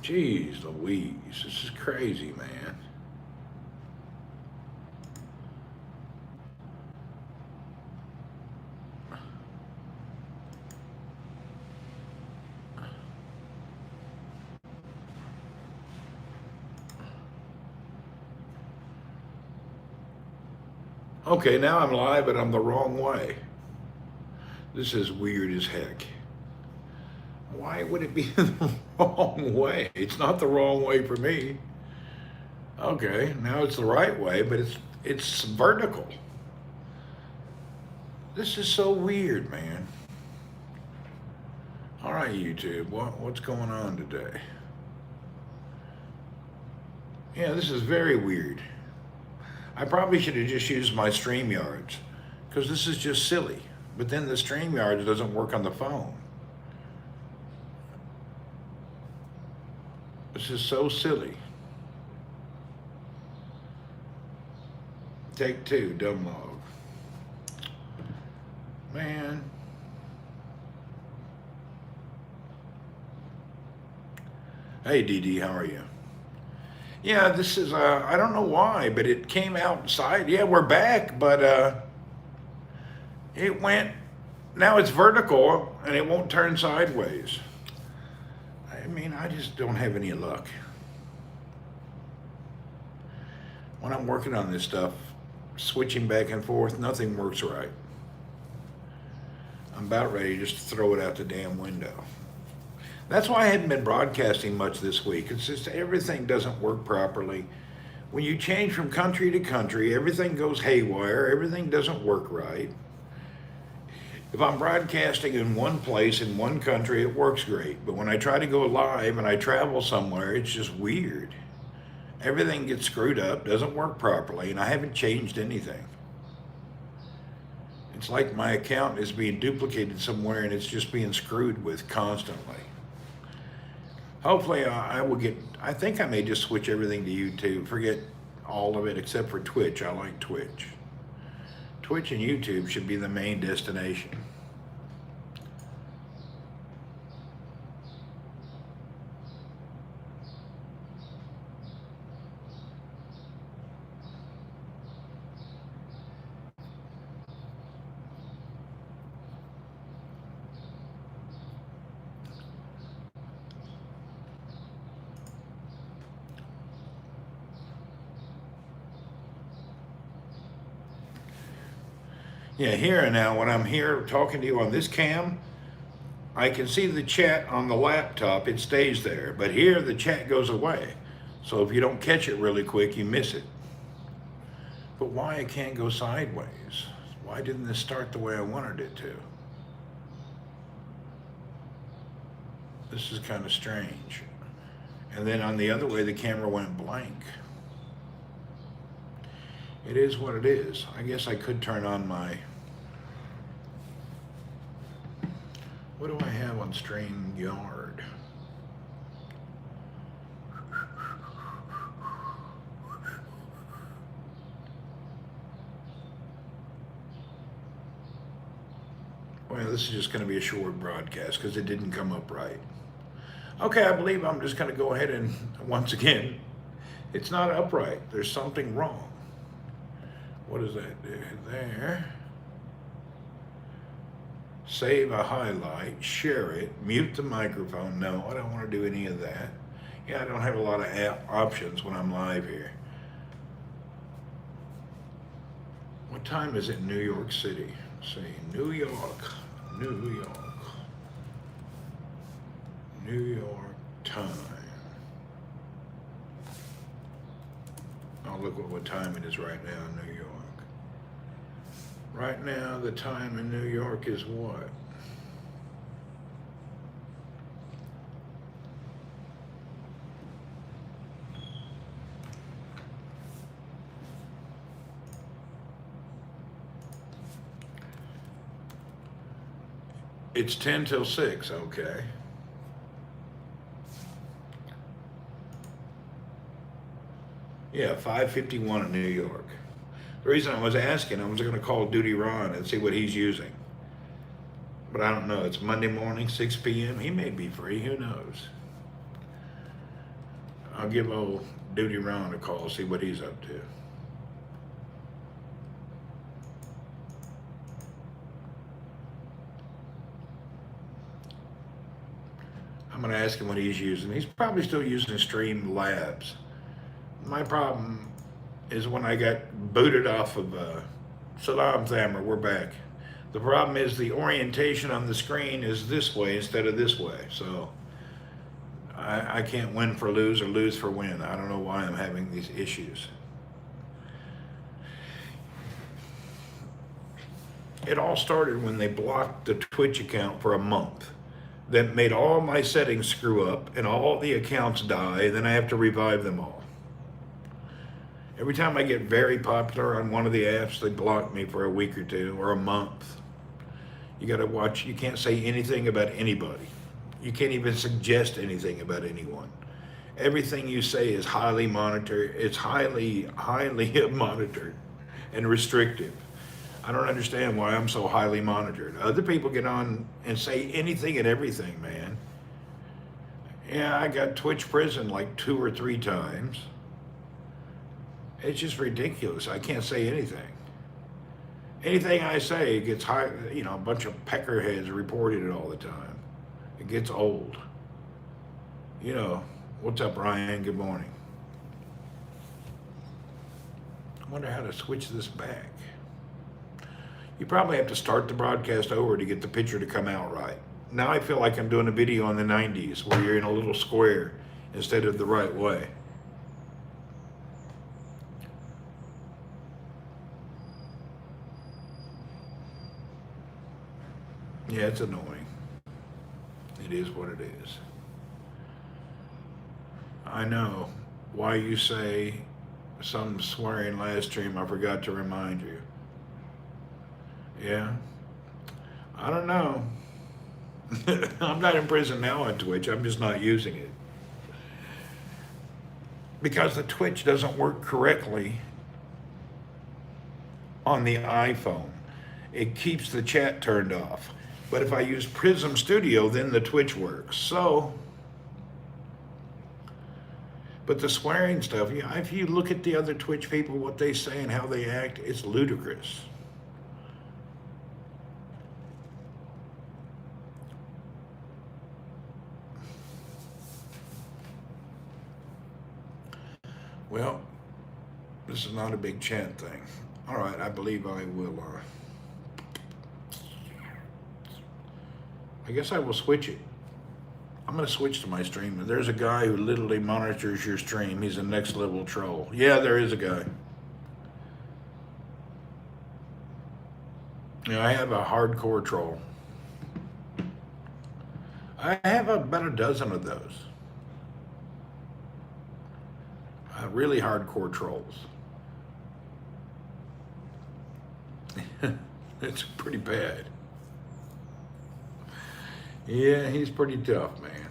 Jeez Louise, this is crazy, man. Okay, now I'm live, but I'm the wrong way. This is weird as heck. Why would it be the wrong way? It's not the wrong way for me. Okay, now it's the right way, but it's vertical. This is so weird, man. All right, YouTube, what's going on today? Yeah, this is very weird. I probably should have just used my StreamYards because this is just silly. But then the StreamYards doesn't work on the phone. This is so silly. Take two, dumb log. Man. Hey, DD, how are you? Yeah, this is, I don't know why, but it came outside. Yeah, we're back, but it went, now it's vertical and it won't turn sideways. I mean, I just don't have any luck. When I'm working on this stuff, switching back and forth, nothing works right. I'm about ready just to throw it out the damn window. That's why I hadn't been broadcasting much this week. It's just everything doesn't work properly. When you change from country to country, everything goes haywire, everything doesn't work right. If I'm broadcasting in one place, in one country, it works great. But when I try to go live and I travel somewhere, it's just weird. Everything gets screwed up, doesn't work properly, and I haven't changed anything. It's like my account is being duplicated somewhere and it's just being screwed with constantly. Hopefully I will get, I think I may just switch everything to YouTube, forget all of it except for Twitch. I like Twitch. Twitch and YouTube should be the main destination. Yeah, here and now, when I'm here talking to you on this cam, I can see the chat on the laptop, it stays there. But here, the chat goes away. So if you don't catch it really quick, you miss it. But why it can't go sideways? Why didn't this start the way I wanted it to? This is kind of strange. And then on the other way, the camera went blank. It is what it is. I guess I could turn on my, what do I have on StreamYard? Well, this is just going to be a short broadcast because it didn't come up right. Okay, I believe I'm just going to go ahead and, once again, it's not upright. There's something wrong. What does that do there? Save a highlight, share it, mute the microphone. No, I don't want to do any of that. Yeah, I don't have a lot of options when I'm live here. What time is it in New York City? Let's see, New York, New York, New York time. I'll look at what time it is right now in New York. Right now, the time in New York is what? It's 10 till 6, okay. Yeah, 5:51 in New York. The reason I was asking, I was going to call Duty Ron and see what he's using. But I don't know. It's Monday morning, 6 p.m. He may be free. Who knows? I'll give old Duty Ron a call, see what he's up to. I'm going to ask him what he's using. He's probably still using Streamlabs. My problem is when I got booted off of Salam Thammer, we're back. The problem is the orientation on the screen is this way instead of this way. So I can't win for lose or lose for win. I don't know why I'm having these issues. It all started when they blocked the Twitch account for a month. That made all my settings screw up and all the accounts die, and then I have to revive them all. Every time I get very popular on one of the apps, they block me for a week or two or a month. You gotta watch, you can't say anything about anybody. You can't even suggest anything about anyone. Everything you say is highly monitored. It's highly monitored and restrictive. I don't understand why I'm so highly monitored. Other people get on and say anything and everything, man. Yeah, I got Twitch prison like 2 or 3 times. It's just ridiculous. I can't say anything. Anything I say gets high, you know, a bunch of peckerheads reported it all the time. It gets old. You know, what's up, Ryan? Good morning. I wonder how to switch this back. You probably have to start the broadcast over to get the picture to come out right. Now I feel like I'm doing a video in the 90s where you're in a little square instead of the right way. Yeah, it's annoying. It is what it is. I know why you say some swearing last stream. I forgot to remind you. Yeah, I don't know. I'm not in prison now on Twitch. I'm just not using it. Because the Twitch doesn't work correctly on the iPhone. It keeps the chat turned off. But if I use Prism Studio, then the Twitch works. So, but the swearing stuff, if you look at the other Twitch people, what they say and how they act, it's ludicrous. Well, this is not a big chat thing. All right, I believe I will. I guess I will switch it. I'm going to switch to my stream. There's a guy who literally monitors your stream. He's a next level troll. Yeah, there is a guy. Yeah, I have a hardcore troll. I have about a dozen of those. Really hardcore trolls. It's pretty bad. Yeah, he's pretty tough, man.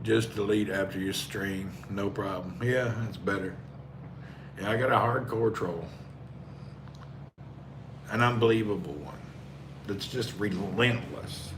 Just delete after your stream, no problem. Yeah, it's better. Yeah, I got a hardcore troll. An unbelievable one that's just relentless.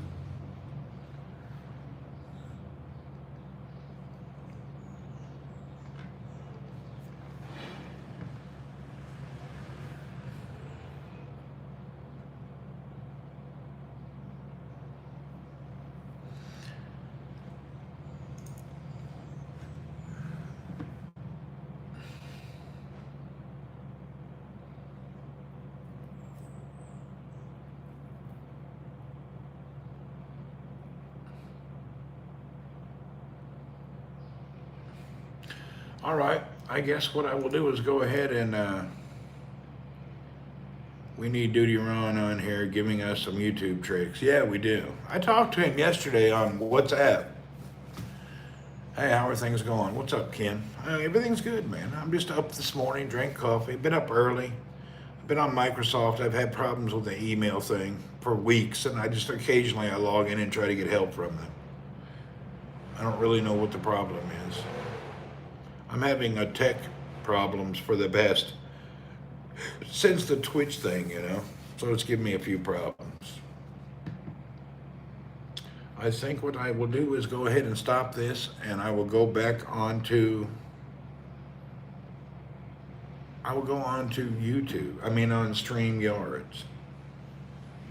All right, I guess what I will do is go ahead and we need Duty Ron on here giving us some YouTube tricks. Yeah, we do. I talked to him yesterday on WhatsApp. Hey, how are things going? What's up, Ken? Everything's good, man. I'm just up this morning, drank coffee, been up early. I've been on Microsoft. I've had problems with the email thing for weeks, and I just occasionally I log in and try to get help from them. I don't really know what the problem is. I'm having a tech problems for the best since the Twitch thing, you know, so it's given me a few problems. I think what I will do is go ahead and stop this, and I will go back onto. I will go on to YouTube. I mean, on StreamYards.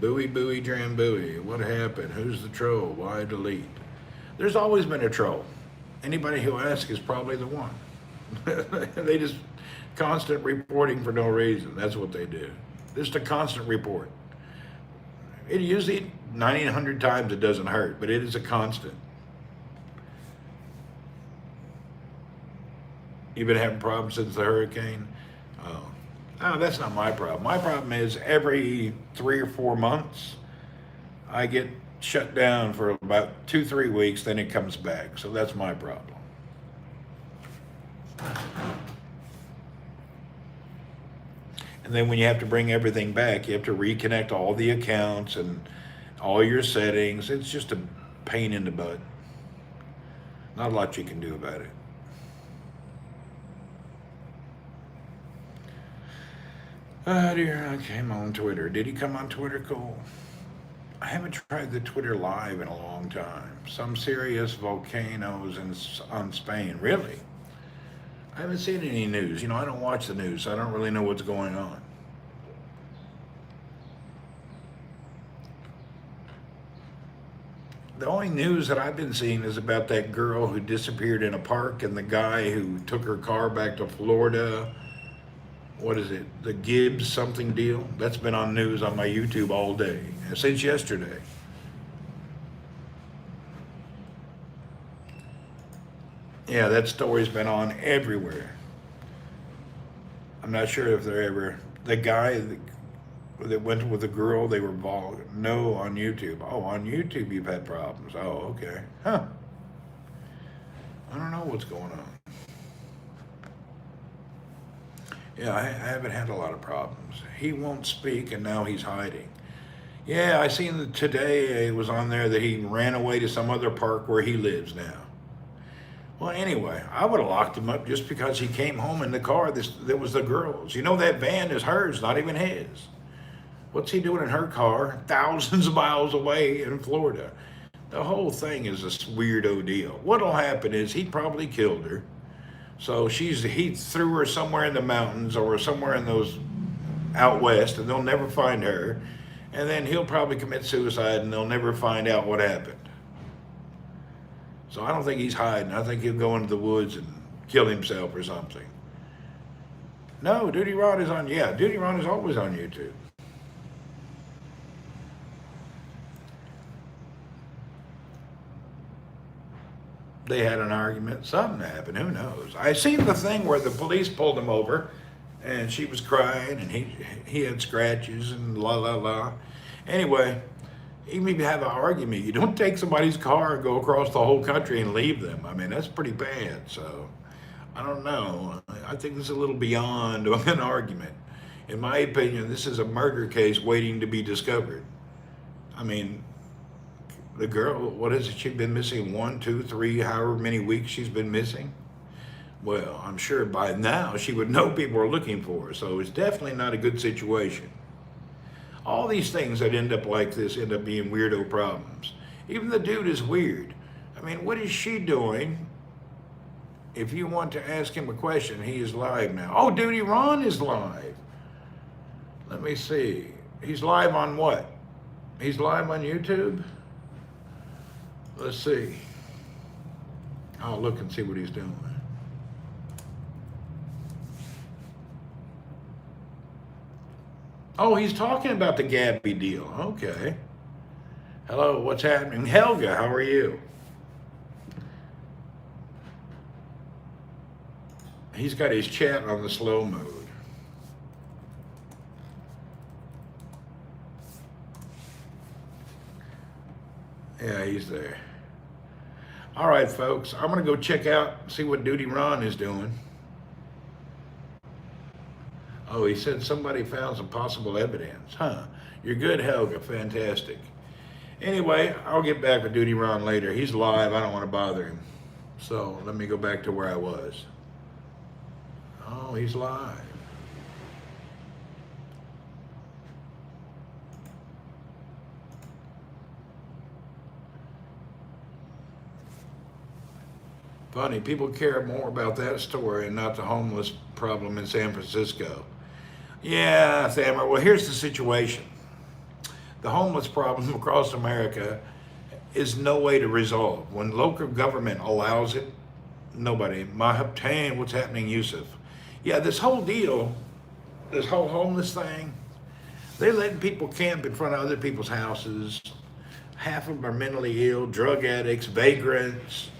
Booey, booey, dram booey. What happened? Who's the troll? Why delete? There's always been a troll. Anybody who asks is probably the one. They just constant reporting for no reason. That's what they do. Just a constant report. It usually 900 times it doesn't hurt, but it is a constant. You've been having problems since the hurricane? Oh. Oh, that's not my problem. My problem is every 3 or 4 months, I get shut down for about 2, 3 weeks, then it comes back. So that's my problem. And then when you have to bring everything back, you have to reconnect all the accounts and all your settings. It's just a pain in the butt. Not a lot you can do about it. Oh dear, I came on Twitter. Did he come on Twitter? Cool. I haven't tried the Twitter live in a long time. Some serious volcanoes on Spain. Really? I haven't seen any news. You know, I don't watch the news, so I don't really know what's going on. The only news that I've been seeing is about that girl who disappeared in a park and the guy who took her car back to Florida. What is it? The Gibbs something deal? That's been on news on my YouTube all day, since yesterday. Yeah, that story's been on everywhere. I'm not sure if they're ever, the guy that went with the girl, they were involved. No, on YouTube. Oh, on YouTube you've had problems. Oh, okay. Huh. I don't know what's going on. Yeah, I haven't had a lot of problems. He won't speak, and now he's hiding. Yeah, I seen that today it was on there that he ran away to some other park where he lives now. Well, anyway, I would have locked him up just because he came home in the car that was the girl's. You know, that van is hers, not even his. What's he doing in her car thousands of miles away in Florida? The whole thing is a weirdo deal. What'll happen is he probably killed her. So he threw her somewhere in the mountains or somewhere in those out west, and they'll never find her. And then he'll probably commit suicide, and they'll never find out what happened. So I don't think he's hiding. I think he'll go into the woods and kill himself or something. No, Duty Ron is on. Yeah, Duty Ron is always on YouTube. They had an argument. Something happened. Who knows? I seen the thing where the police pulled him over, and she was crying, and he had scratches and la la la. Anyway, even if you have an argument, you don't take somebody's car and go across the whole country and leave them. I mean, that's pretty bad. So I don't know. I think this is a little beyond an argument. In my opinion, this is a murder case waiting to be discovered. I mean, the girl, what is it? She's been missing 1, 2, 3, however many weeks she's been missing. Well, I'm sure by now she would know people are looking for her. So it's definitely not a good situation. All these things that end up like this end up being weirdo problems. Even the dude is weird. I mean, what is she doing? If you want to ask him a question, he is live now. Oh, Duty Ron is live. Let me see. He's live on what? He's live on YouTube? Let's see. I'll look and see what he's doing. Oh, he's talking about the Gabby deal. Okay. Hello, what's happening? Helga, how are you? He's got his chat on the slow mode. Yeah, he's there. All right, folks, I'm going to go check out, see what Duty Ron is doing. Oh, he said somebody found some possible evidence. Huh. You're good, Helga. Fantastic. Anyway, I'll get back with Duty Ron later. He's live. I don't want to bother him. So let me go back to where I was. Oh, he's live. Funny, people care more about that story and not the homeless problem in San Francisco. Yeah, Thammer. Well, here's the situation. The homeless problem across America is no way to resolve. When local government allows it, nobody. Mahaptain, what's happening, Yusuf? Yeah, this whole deal, this whole homeless thing, they're letting people camp in front of other people's houses. Half of them are mentally ill, drug addicts, vagrants.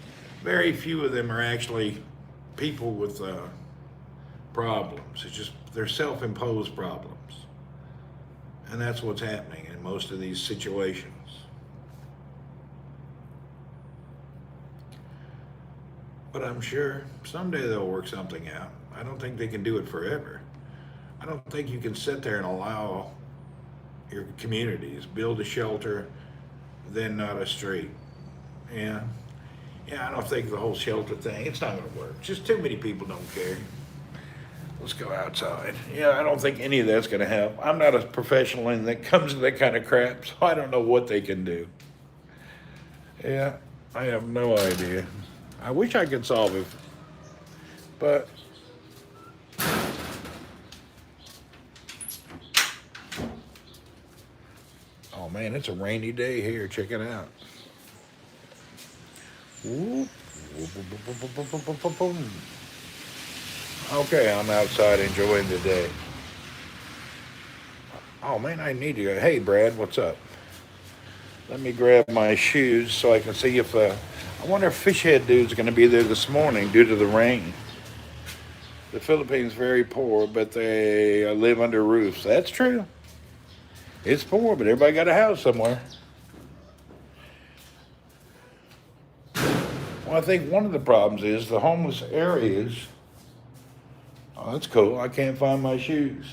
Very few of them are actually people with problems. It's just they're self-imposed problems. And that's what's happening in most of these situations. But I'm sure someday they'll work something out. I don't think they can do it forever. I don't think you can sit there and allow your communities build a shelter, then not a street. Yeah. Yeah, I don't think the whole shelter thing, it's not going to work. Just too many people don't care. Let's go outside. Yeah, I don't think any of that's going to help. I'm not a professional in that comes to that kind of crap, so I don't know what they can do. Yeah, I have no idea. I wish I could solve it, but oh man, it's a rainy day here. Check it out. Whoop, whoop, whoop, whoop, whoop, whoop, whoop, whoop, whoop. Okay, I'm outside enjoying the day. Oh man, I need to go. Hey, Brad, what's up? Let me grab my shoes so I can see if I wonder if Fishhead Dude's going to be there this morning due to the rain. The Philippines very poor, but they live under roofs. That's true. It's poor, but everybody got a house somewhere. Well, I think one of the problems is the homeless areas. Oh, that's cool. I can't find my shoes.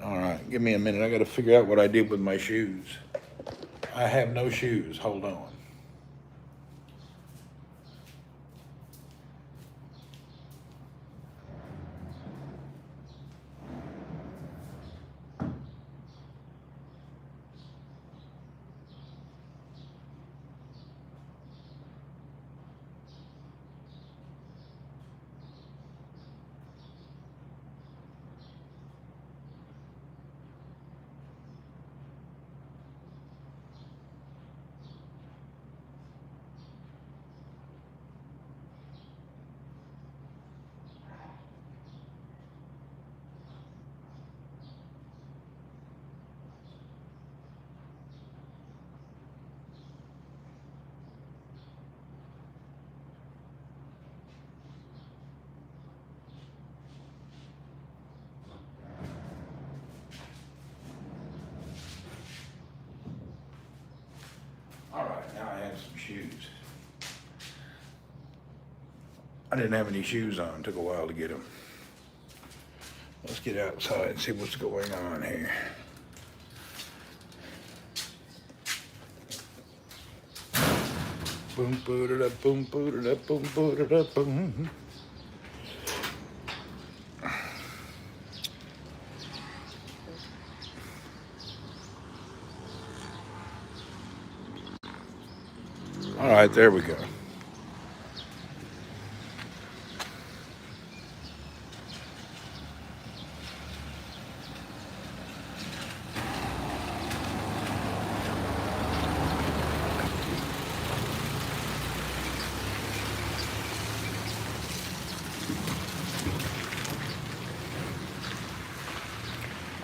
All right, give me a minute. I got to figure out what I did with my shoes. I have no shoes. Hold on. All right, now I have some shoes. I didn't have any shoes on. It took a while to get them. Let's get outside and see what's going on here. Boom, booted up, boom, booted up, boom, booted up, boom. All right, there we go.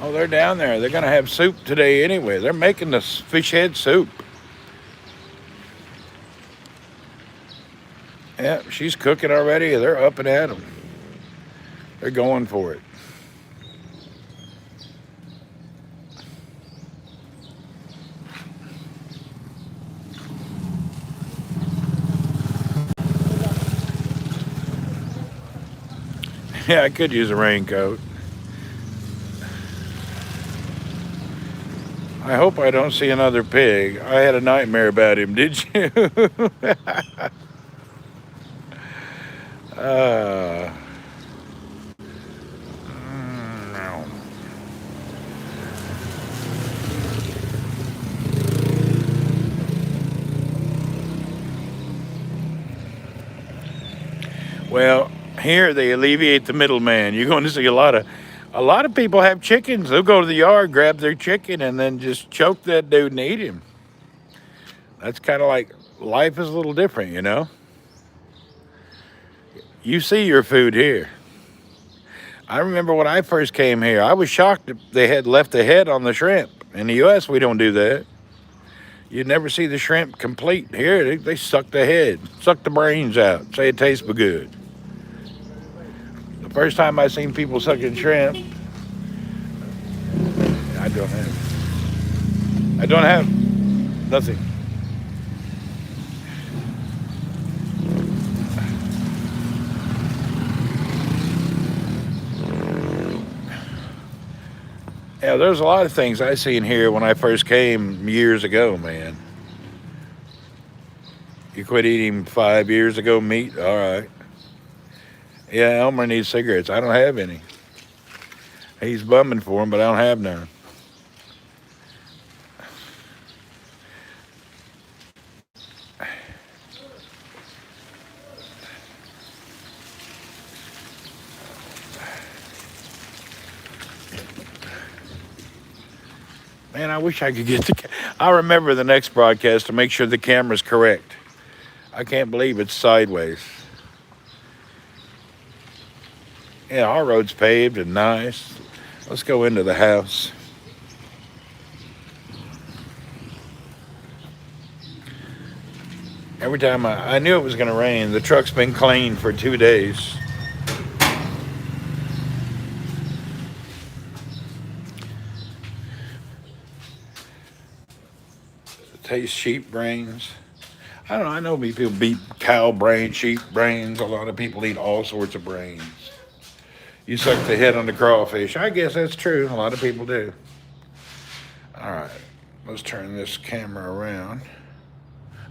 Oh, they're down there. They're going to have soup today anyway. They're making the fish head soup. Yeah, she's cooking already. They're up and at 'em. They're going for it. Yeah, I could use a raincoat. I hope I don't see another pig. I had a nightmare about him, did you? uh, no. Well, here they alleviate the middleman. You're going to see a lot of people have chickens. They'll go to the yard, grab their chicken, and then just choke that dude and eat him. That's kind of like life is a little different, you know. You see your food here. I remember when I first came here, I was shocked that they had left the head on the shrimp. In the U.S., we don't do that. You never see the shrimp complete. Here, they suck the head, suck the brains out, say it tastes good. The first time I seen people sucking shrimp, I don't have nothing. Yeah, there's a lot of things I seen here when I first came years ago, man. You quit eating 5 years ago meat? All right. Yeah, Elmer needs cigarettes. I don't have any. He's bumming for them, but I don't have none. Man, I wish I could get I'll remember the next broadcast to make sure the camera's correct. I can't believe it's sideways. Yeah, our road's paved and nice. Let's go into the house. Every time I knew it was going to rain, the truck's been cleaned for 2 days. It tastes sheep brains. I don't know. I know people eat cow brains, sheep brains. A lot of people eat all sorts of brains. You suck the head on the crawfish. I guess that's true. A lot of people do. All right. Let's turn this camera around.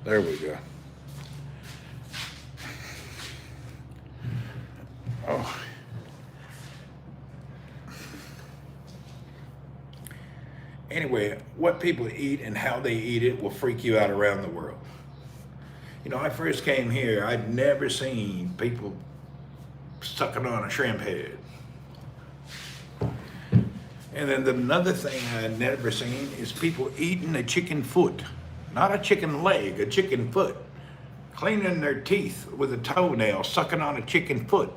There we go. Oh. Anyway, what people eat and how they eat it will freak you out around the world. You know, I first came here, I'd never seen people sucking on a shrimp head. And then another thing I'd never seen is people eating a chicken foot. Not a chicken leg, a chicken foot. Cleaning their teeth with a toenail, sucking on a chicken foot.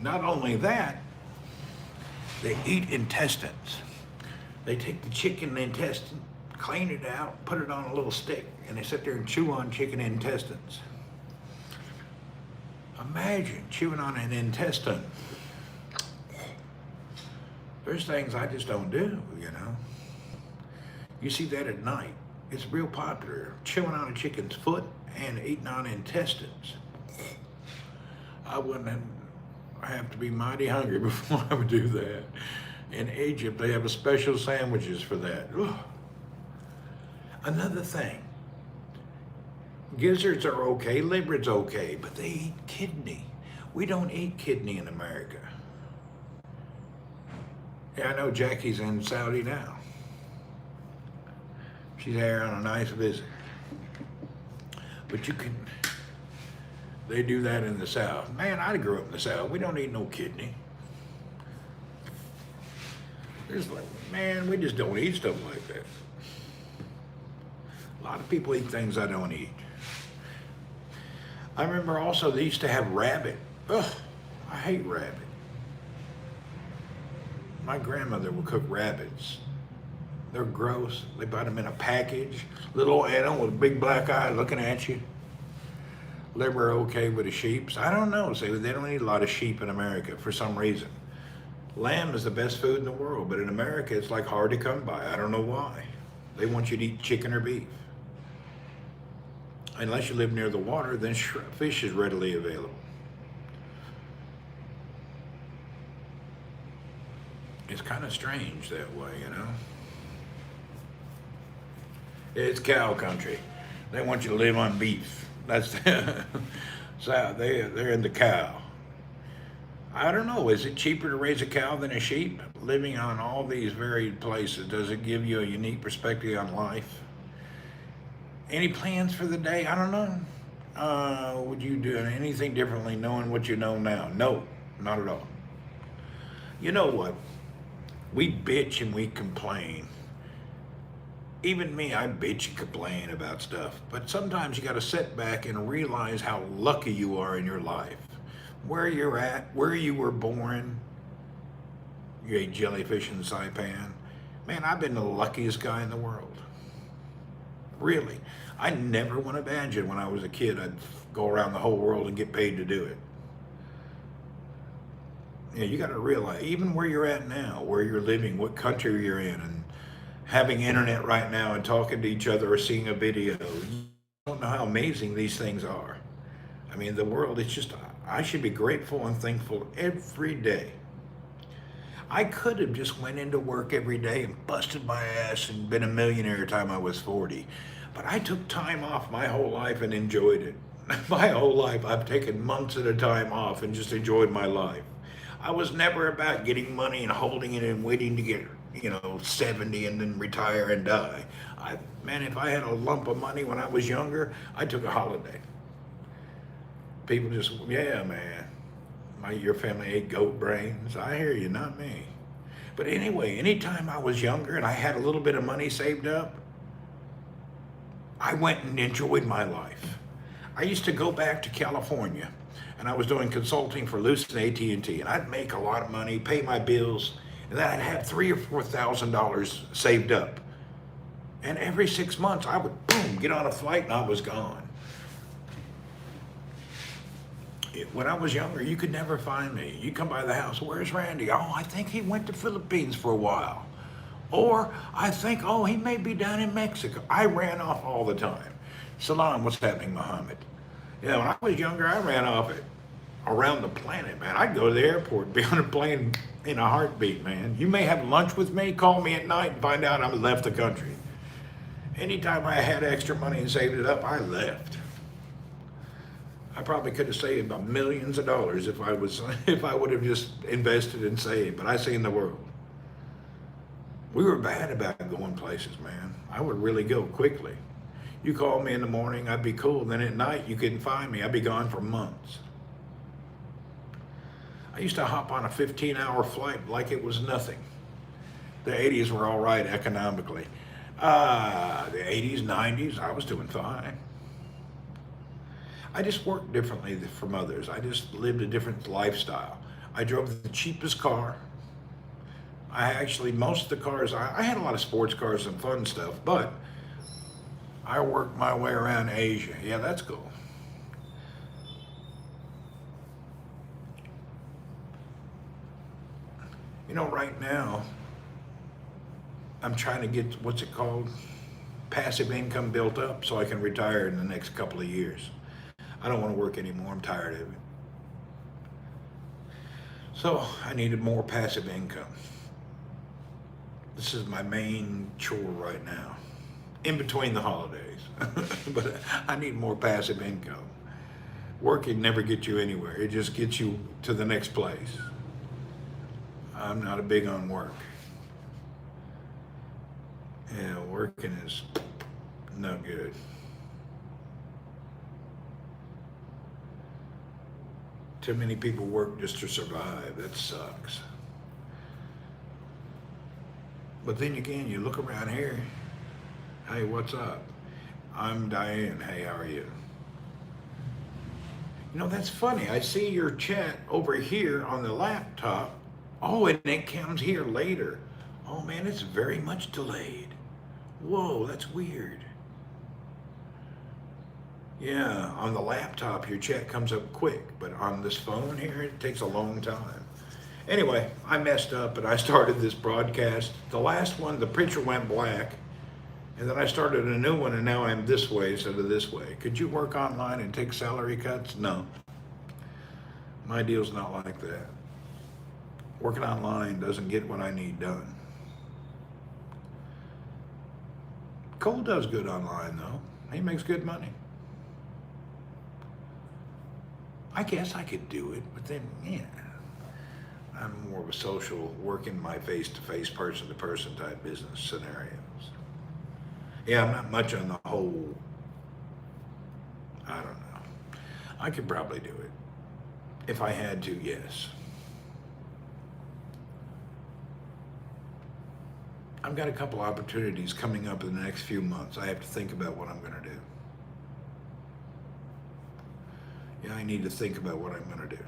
Not only that, they eat intestines. They take the chicken intestine, clean it out, put it on a little stick, and they sit there and chew on chicken intestines. Imagine chewing on an intestine. There's things I just don't do, you know. You see that at night. It's real popular. Chewing on a chicken's foot and eating on intestines. I wouldn't have to be mighty hungry before I would do that. In Egypt, they have a special sandwiches for that. Ugh. Another thing, gizzards are okay, liver's okay, but they eat kidney. We don't eat kidney in America. Yeah, I know Jackie's in Saudi now. She's there on a nice visit. But they do that in the South. Man, I grew up in the South. We don't eat no kidney. Man, we just don't eat stuff like that. A lot of people eat things I don't eat. I remember also they used to have rabbit. Ugh, I hate rabbit. My grandmother would cook rabbits. They're gross. They bought them in a package. Little animal with a big black eye looking at you. Liver okay with the sheep. I don't know. Say they don't eat a lot of sheep in America for some reason. Lamb is the best food in the world, but in America it's like hard to come by. I don't know why. They want you to eat chicken or beef. Unless you live near the water, then fish is readily available. It's kind of strange that way, you know. It's cow country. They want you to live on beef. That's so they're in the cow. I don't know. Is it cheaper to raise a cow than a sheep? Living on all these varied places, does it give you a unique perspective on life? Any plans for the day? I don't know. Would you do anything differently knowing what you know now? No, not at all. You know what? We bitch and we complain. Even me, I bitch and complain about stuff. But sometimes you got to sit back and realize how lucky you are in your life. Where you're at, where you were born. You ate jellyfish in Saipan. Man, I've been the luckiest guy in the world. Really. I never would imagine when I was a kid I'd go around the whole world and get paid to do it. Yeah, you got to realize, even where you're at now, where you're living, what country you're in, and having internet right now and talking to each other or seeing a video, you don't know how amazing these things are. I mean, the world, it's just, I should be grateful and thankful every day. I could have just went into work every day and busted my ass and been a millionaire time I was 40. But I took time off my whole life and enjoyed it. My whole life, I've taken months at a time off and just enjoyed my life. I was never about getting money and holding it and waiting to get, 70 and then retire and die. Man, if I had a lump of money when I was younger, I took a holiday. People just, yeah, man. Your family ate goat brains. I hear you, not me. But anyway, anytime I was younger and I had a little bit of money saved up, I went and enjoyed my life. I used to go back to California, and I was doing consulting for Lucent AT&T, and I'd make a lot of money, pay my bills, and then I'd have $3,000 or $4,000 saved up. And every 6 months, I would boom get on a flight, and I was gone. When I was younger, you could never find me. You come by the house, where's Randy? Oh, I think he went to Philippines for a while. Or I think, oh, he may be down in Mexico. I ran off all the time. Salam, what's happening, Muhammad? When I was younger, I ran off it around the planet, man. I'd go to the airport, be on a plane in a heartbeat, man. You may have lunch with me, call me at night and find out I left the country. Anytime I had extra money and saved it up, I left. I probably could have saved millions of dollars if I would have just invested and saved, but I seen the world. We were bad about going places, man. I would really go quickly. You called me in the morning, I'd be cool. Then at night, you couldn't find me. I'd be gone for months. I used to hop on a 15-hour flight like it was nothing. The 80s were all right economically. The 80s, 90s, I was doing fine. I just worked differently from others. I just lived a different lifestyle. I drove the cheapest car. Most of the cars, I had a lot of sports cars and fun stuff, but I worked my way around Asia. Yeah, that's cool. Right now, I'm trying to get, what's it called? Passive income built up so I can retire in the next couple of years. I don't want to work anymore. I'm tired of it. So I needed more passive income. This is my main chore right now, in between the holidays. But I need more passive income. Working never gets you anywhere. It just gets you to the next place. I'm not a big on work. Yeah, working is no good. Too many people work just to survive. That sucks. But then again, you look around here. Hey, what's up? I'm Diane. Hey, how are you? That's funny. I see your chat over here on the laptop. Oh, and it comes here later. Oh man, it's very much delayed. Whoa, that's weird. Yeah, on the laptop, your chat comes up quick, but on this phone here, it takes a long time. Anyway, I messed up and I started this broadcast. The last one, the picture went black, and then I started a new one, and now I'm this way instead of this way. Could you work online and take salary cuts? No. My deal's not like that. Working online doesn't get what I need done. Cole does good online, though. He makes good money. I guess I could do it, but then, I'm more of a social, working my face-to-face, person-to-person type business scenarios. Yeah, I'm not much on the whole, I don't know. I could probably do it. If I had to, yes. I've got a couple opportunities coming up in the next few months. I have to think about what I'm going to do. Yeah, I need to think about what I'm going to do.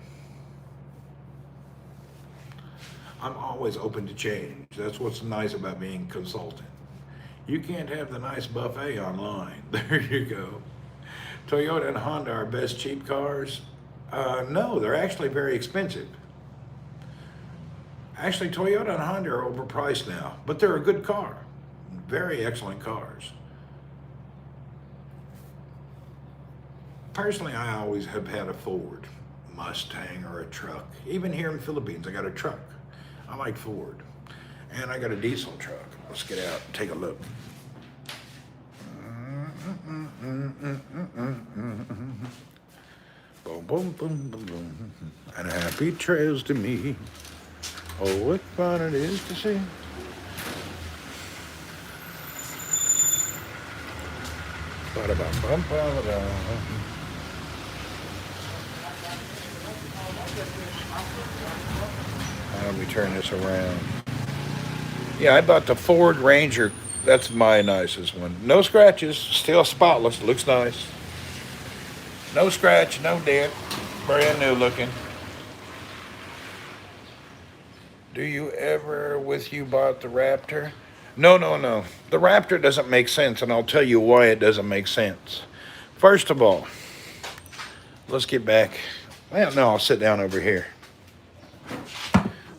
I'm always open to change. That's what's nice about being a consultant. You can't have the nice buffet online. There you go. Toyota and Honda are best cheap cars? No, they're actually very expensive. Actually, Toyota and Honda are overpriced now, but they're a good car. Very excellent cars. Personally, I always have had a Ford Mustang or a truck. Even here in the Philippines, I got a truck. I like Ford. And I got a diesel truck. Let's get out and take a look. Boom, boom, boom, boom, boom. And happy trails to me. Oh, what fun it is to see. Ba-da-bum-bum-ba-da-dum. Let me turn this around. Yeah, I bought the Ford Ranger. That's my nicest one. No scratches, still spotless. Looks nice. No scratch, no dent. Brand new looking. Do you ever with you bought the Raptor? No, no, no. The Raptor doesn't make sense, and I'll tell you why it doesn't make sense. First of all, let's get back. Well, no, I'll sit down over here.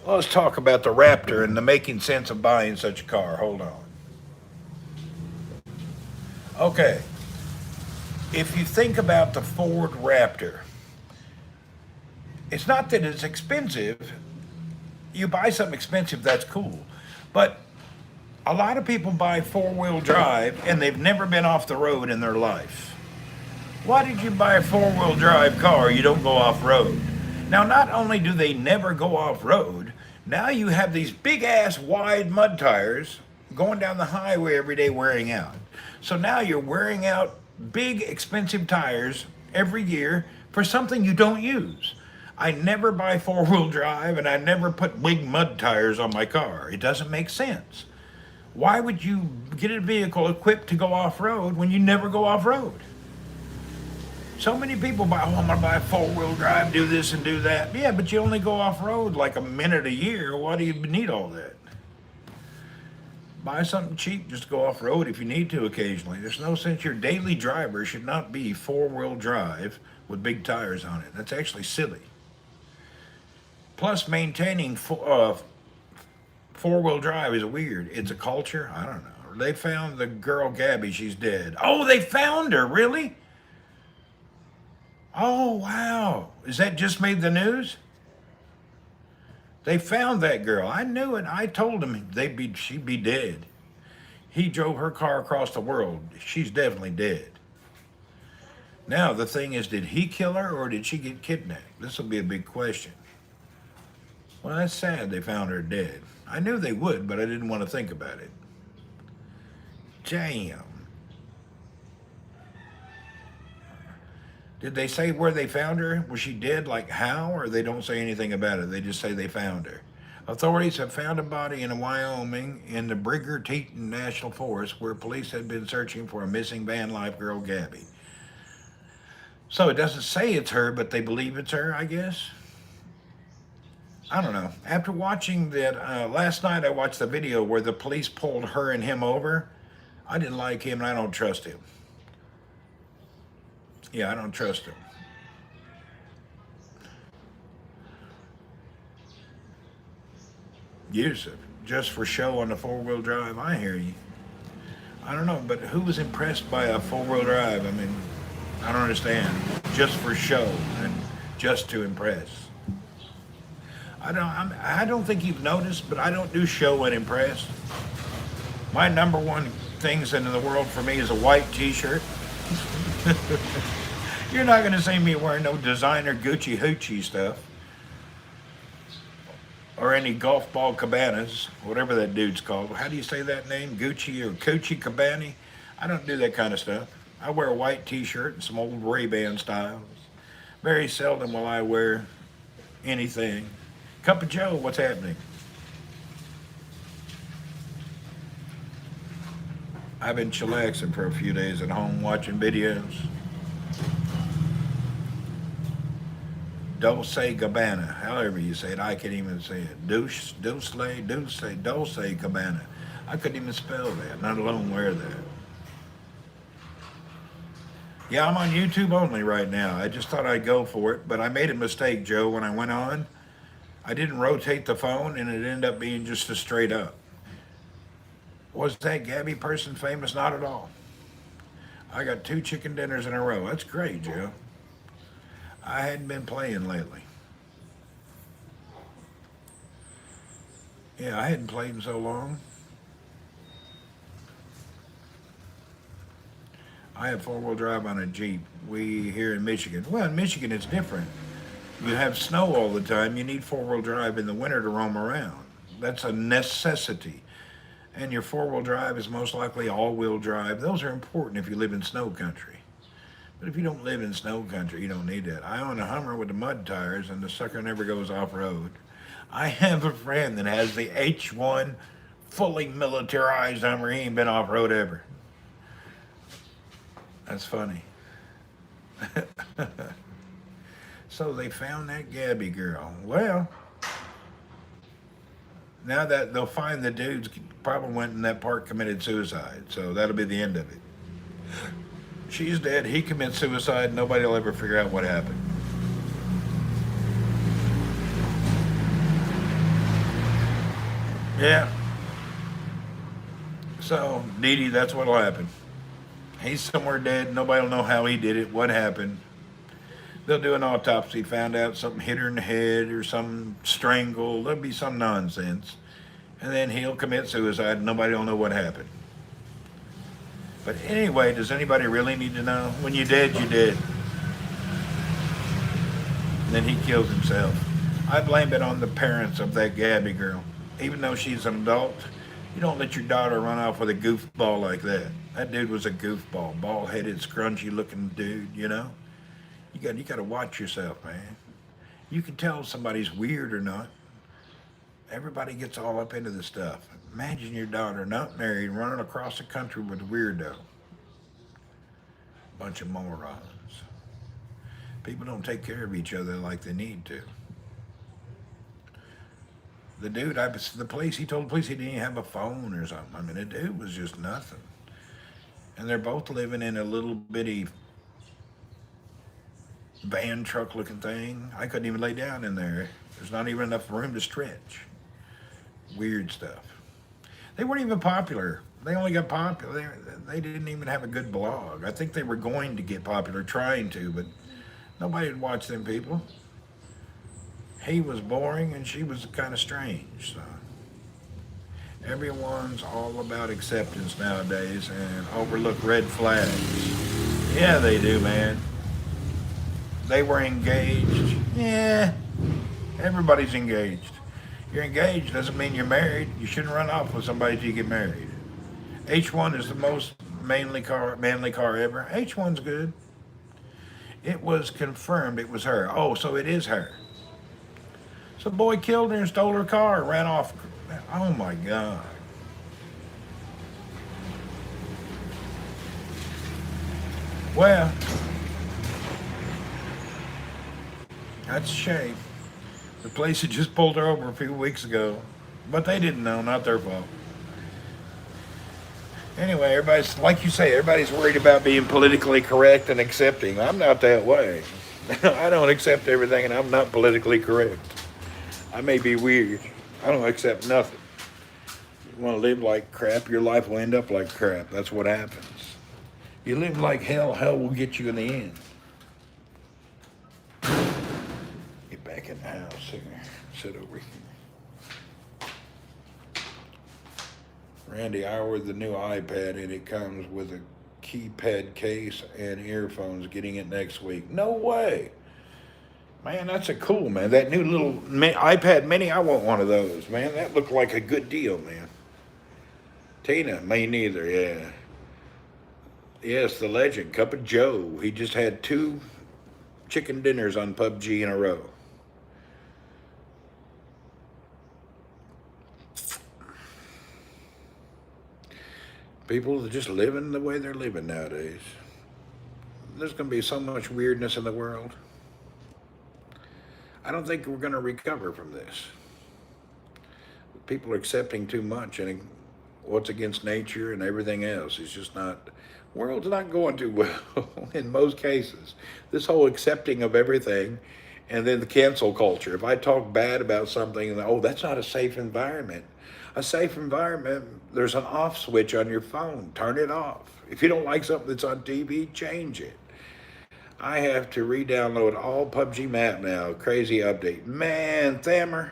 Let's talk about the Raptor and the making sense of buying such a car. Hold on. Okay. If you think about the Ford Raptor, it's not that it's expensive. You buy something expensive, that's cool. But a lot of people buy four-wheel drive and they've never been off the road in their life. Why did you buy a four-wheel drive car? You don't go off-road. Now, not only do they never go off-road, now you have these big-ass wide mud tires going down the highway every day wearing out. So now you're wearing out big, expensive tires every year for something you don't use. I never buy four-wheel drive, and I never put big mud tires on my car. It doesn't make sense. Why would you get a vehicle equipped to go off-road when you never go off-road? So many people buy, oh, I'm going to buy a four-wheel drive, do this and do that. Yeah, but you only go off-road like a minute a year. Why do you need all that? Buy something cheap, just go off-road if you need to occasionally. There's no sense your daily driver should not be four-wheel drive with big tires on it. That's actually silly. Plus, maintaining four-wheel drive is weird. It's a culture. I don't know. They found the girl Gabby. She's dead. Oh, they found her. Really? Oh, wow. Is that just made the news? They found that girl. I knew it. I told him she'd be dead. He drove her car across the world. She's definitely dead. Now, the thing is, did he kill her or did she get kidnapped? This will be a big question. Well, that's sad they found her dead. I knew they would, but I didn't want to think about it. Damn. Did they say where they found her? Was she dead? Like how? Or they don't say anything about it. They just say they found her. Authorities have found a body in Wyoming in the Brigger-Teton National Forest where police had been searching for a missing van life girl, Gabby. So it doesn't say it's her, but they believe it's her, I guess. I don't know. After watching that, last night I watched the video where the police pulled her and him over. I didn't like him and I don't trust him. Yeah, I don't trust him. Yusuf, just for show on the four-wheel drive, I hear you. I don't know, but who was impressed by a four-wheel drive? I mean, I don't understand. Just for show and just to impress. I don't think you've noticed, but I don't do show and impress. My number one things in the world for me is a white t-shirt. You're not going to see me wearing no designer Gucci hoochie stuff. Or any golf ball cabanas, whatever that dude's called. How do you say that name? Gucci or Coochie Cabani? I don't do that kind of stuff. I wear a white t-shirt and some old Ray-Ban styles. Very seldom will I wear anything. Cup of Joe, what's happening? I've been chillaxing for a few days at home watching videos. Dulce Gabbana, however you say it, I can't even say it. Dulce Gabbana. I couldn't even spell that, not alone wear that. Yeah, I'm on YouTube only right now. I just thought I'd go for it, but I made a mistake, Joe, when I went on. I didn't rotate the phone, and it ended up being just a straight up. Was that Gabby person famous? Not at all. I got 2 chicken dinners in a row. That's great, Joe. I hadn't been playing lately. Yeah, I hadn't played in so long. I have 4-wheel drive on a Jeep. We here in Michigan. Well, in Michigan it's different. You have snow all the time. You need 4-wheel drive in the winter to roam around. That's a necessity. And your 4-wheel drive is most likely all-wheel drive. Those are important if you live in snow country. But if you don't live in snow country, you don't need that. I own a Hummer with the mud tires, and the sucker never goes off-road. I have a friend that has the H1 fully militarized Hummer. He ain't been off-road ever. That's funny. So they found that Gabby girl. Well, now that they'll find the dudes probably went in that park committed suicide. So that'll be the end of it. She's dead. He commits suicide. Nobody will ever figure out what happened. Yeah. So, Dee Dee, that's what'll happen. He's somewhere dead. Nobody will know how he did it, what happened. They'll do an autopsy, found out something hit her in the head or some strangle. There'll be some nonsense. And then he'll commit suicide and nobody will know what happened. But anyway, does anybody really need to know? When you're dead, you're dead. And then he kills himself. I blame it on the parents of that Gabby girl. Even though she's an adult, you don't let your daughter run off with a goofball like that. That dude was a goofball, bald-headed, scrunchy-looking dude, you know? You got to watch yourself, man. You can tell if somebody's weird or not. Everybody gets all up into this stuff. Imagine your daughter not married, running across the country with a weirdo. Bunch of morons. People don't take care of each other like they need to. The dude, he told the police he didn't even have a phone or something. I mean, the dude was just nothing. And they're both living in a little bitty van truck looking thing. I couldn't even lay down in there. There's not even enough room to stretch. Weird stuff. They weren't even popular. They only got popular. They didn't even have a good blog. I think they were going to get popular, trying to, but nobody would watch them people. He was boring and she was kind of strange. So. Everyone's all about acceptance nowadays and overlook red flags. Yeah, they do, man. They were engaged. Yeah, everybody's engaged. You're engaged doesn't mean you're married. You shouldn't run off with somebody till you get married. H1 is the most manly car ever. H1's good. It was confirmed it was her. Oh, so it is her. So the boy killed her and stole her car and ran off. Oh my God. Well, that's a shame. The police had just pulled her over a few weeks ago, but they didn't know, not their fault. Anyway, everybody's, like you say, everybody's worried about being politically correct and accepting. I'm not that way. I don't accept everything and I'm not politically correct. I may be weird. I don't accept nothing. You want to live like crap, your life will end up like crap. That's what happens. You live like hell, hell will get you in the end. Get back in the house here. Sit over here. Randy, I ordered the new iPad and it comes with a keypad case and earphones, getting it next week. No way. Man, that's a cool, man. That new little iPad mini, I want one of those, man. That looked like a good deal, man. Tina, me neither, yeah. Yes, the legend, Cup of Joe. He just had 2 chicken dinners on PUBG in a row. People are just living the way they're living nowadays. There's going to be so much weirdness in the world. I don't think we're going to recover from this. People are accepting too much and what's against nature and everything else. It's just not, world's not going too well in most cases. This whole accepting of everything and then the cancel culture. If I talk bad about something, oh, that's not a safe environment. A safe environment, there's an off switch on your phone. Turn it off. If you don't like something that's on TV, change it. I have to re-download all PUBG map now. Crazy update. Man, Thammer,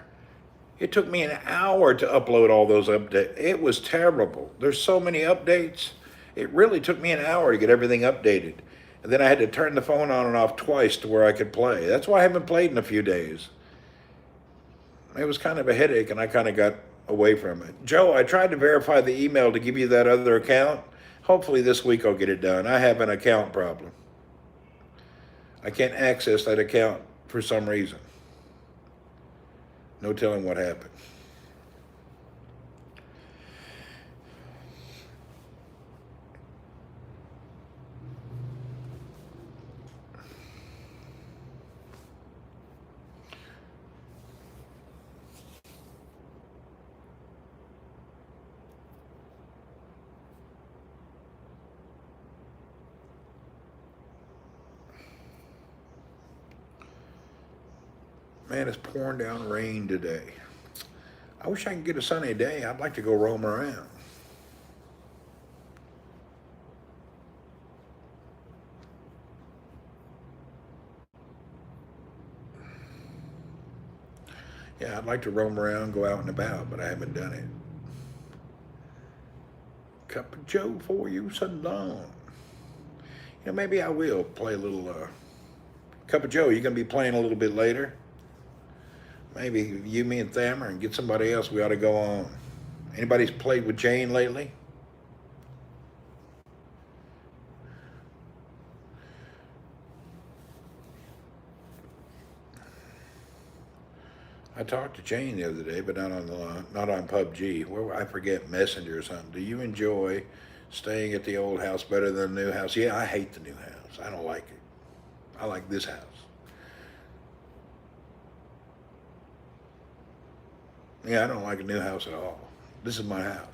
it took me an hour to upload all those updates. It was terrible. There's so many updates. It really took me an hour to get everything updated. And then I had to turn the phone on and off twice to where I could play. That's why I haven't played in a few days. It was kind of a headache and I kind of got away from it. Joe, I tried to verify the email to give you that other account. Hopefully this week I'll get it done. I have an account problem. I can't access that account for some reason. No telling what happened. Man, it's pouring down rain today. I wish I could get a sunny day. I'd like to go roam around. Yeah, I'd like to roam around, go out and about, but I haven't done it. Cup of Joe for you, Saddam. Maybe I will play a little Cup of Joe. You gonna be playing a little bit later? Maybe you, me, and Thammer, and get somebody else. We ought to go on. Anybody's played with Jane lately? I talked to Jane the other day, but not on PUBG. Well, I forget, Messenger or something. Do you enjoy staying at the old house better than the new house? Yeah, I hate the new house. I don't like it. I like this house. Yeah, I don't like a new house at all. This is my house.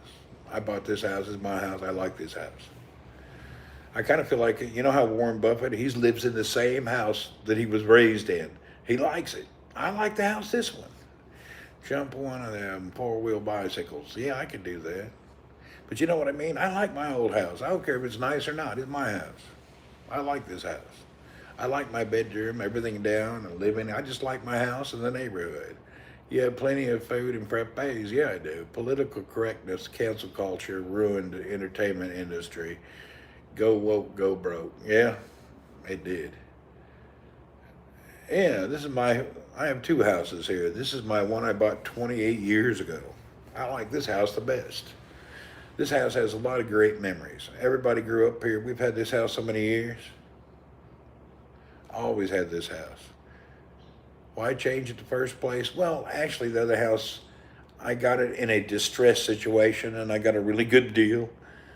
I bought this house. This is my house. I like this house. I kind of feel like, you know how Warren Buffett, he lives in the same house that he was raised in. He likes it. I like the house, this one. Jump one of them four-wheel bicycles. Yeah, I could do that. But you know what I mean? I like my old house. I don't care if it's nice or not. It's my house. I like this house. I like my bedroom, everything down, and living. I just like my house and the neighborhood. You have plenty of food and frappes. Yeah, I do. Political correctness, cancel culture, ruined the entertainment industry. Go woke, go broke. Yeah, it did. Yeah, I have two houses here. This is my one I bought 28 years ago. I like this house the best. This house has a lot of great memories. Everybody grew up here. We've had this house so many years. Always had this house. Why change it the first place? Well, actually, the other house, I got it in a distressed situation and I got a really good deal.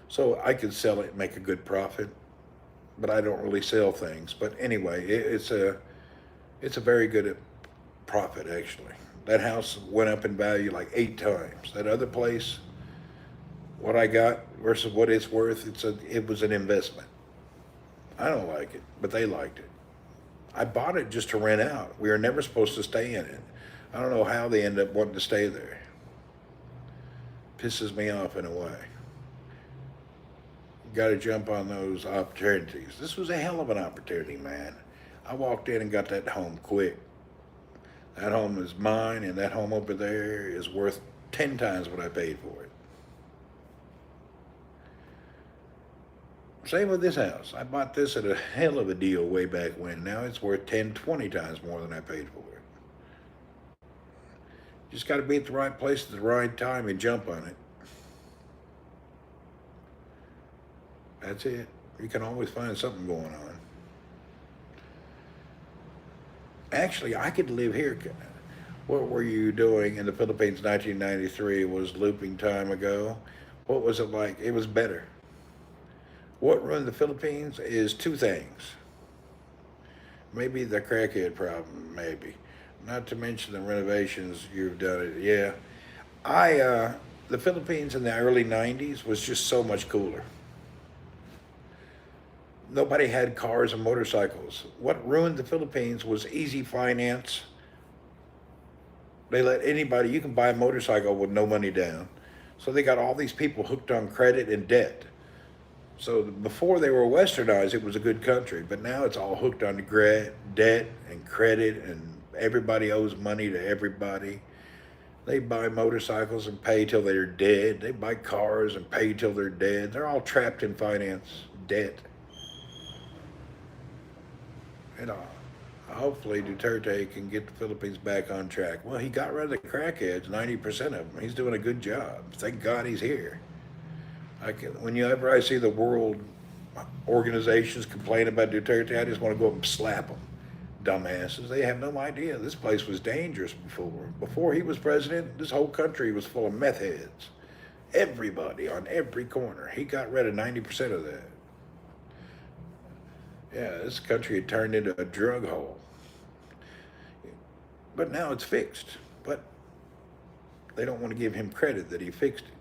So I could sell it and make a good profit. But I don't really sell things. But anyway, it's a very good profit, actually. That house went up in value like 8 times. That other place, what I got versus what it's worth, it was an investment. I don't like it, but they liked it. I bought it just to rent out. We were never supposed to stay in it. I don't know how they end up wanting to stay there. Pisses me off in a way. Got to jump on those opportunities. This was a hell of an opportunity, man. I walked in and got that home quick. That home is mine, and that home over there is worth 10 times what I paid for it. Same with this house. I bought this at a hell of a deal way back when. Now it's worth 10, 20 times more than I paid for it. Just got to be at the right place at the right time and jump on it. That's it. You can always find something going on. Actually, I could live here. What were you doing in the Philippines 1993 was looping time ago. What was it like? It was better. What ruined the Philippines is two things. Maybe the crackhead problem, maybe. Not to mention the renovations you've done it. Yeah. The Philippines in the early 90s was just so much cooler. Nobody had cars and motorcycles. What ruined the Philippines was easy finance. They let anybody, you can buy a motorcycle with no money down. So they got all these people hooked on credit and debt. So before they were westernized, it was a good country, but now it's all hooked on debt and credit, and everybody owes money to everybody. They buy motorcycles and pay till they're dead. They buy cars and pay till they're dead. They're all trapped in finance debt. And hopefully Duterte can get the Philippines back on track. Well, he got rid of the crackheads, 90% of them. He's doing a good job. Thank God he's here. Whenever I see the world organizations complain about Duterte, I just want to go up and slap them. Dumbasses. They have no idea. This place was dangerous before. Before he was president, this whole country was full of meth heads. Everybody on every corner. He got rid of 90% of that. Yeah, this country had turned into a drug hole. But now it's fixed. But they don't want to give him credit that he fixed it.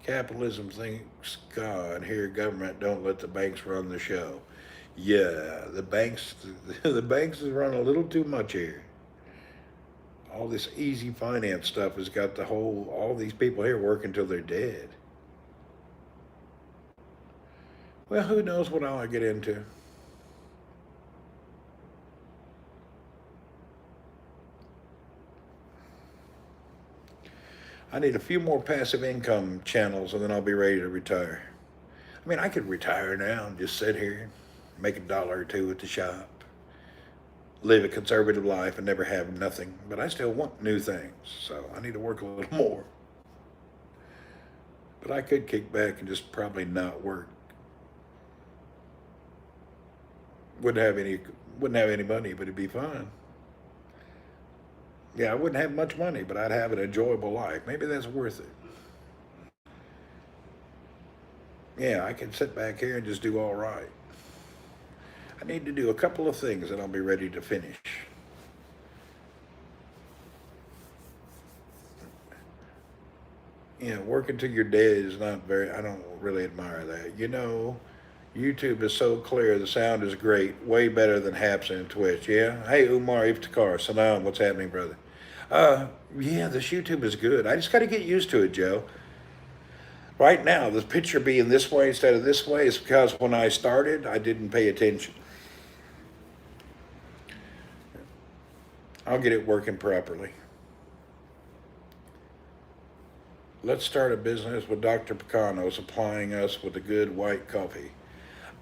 Capitalism thinks God, here government don't let the banks run the show. Yeah, the banks the banks is run a little too much here. All this easy finance stuff has got all these people here working till they're dead. Well, who knows what I'll get into. I need a few more passive income channels and then I'll be ready to retire. I mean, I could retire now and just sit here, make $1 or $2 at the shop, live a conservative life and never have nothing. But I still want new things, so I need to work a little more. But I could kick back and just probably not work. Wouldn't have any money, but it'd be fun. Yeah, I wouldn't have much money, but I'd have an enjoyable life. Maybe that's worth it. Yeah, I can sit back here and just do all right. I need to do a couple of things and I'll be ready to finish. Working till you're dead is not very, I don't really admire that. YouTube is so clear, the sound is great, way better than Haps and Twitch. Yeah? Hey, Umar Iftikhar, Salam, what's happening, brother? Yeah, this YouTube is good. I just got to get used to it, Joe. Right now, the picture being this way instead of this way is because when I started, I didn't pay attention. I'll get it working properly. Let's start a business with Dr. Picano supplying us with a good white coffee.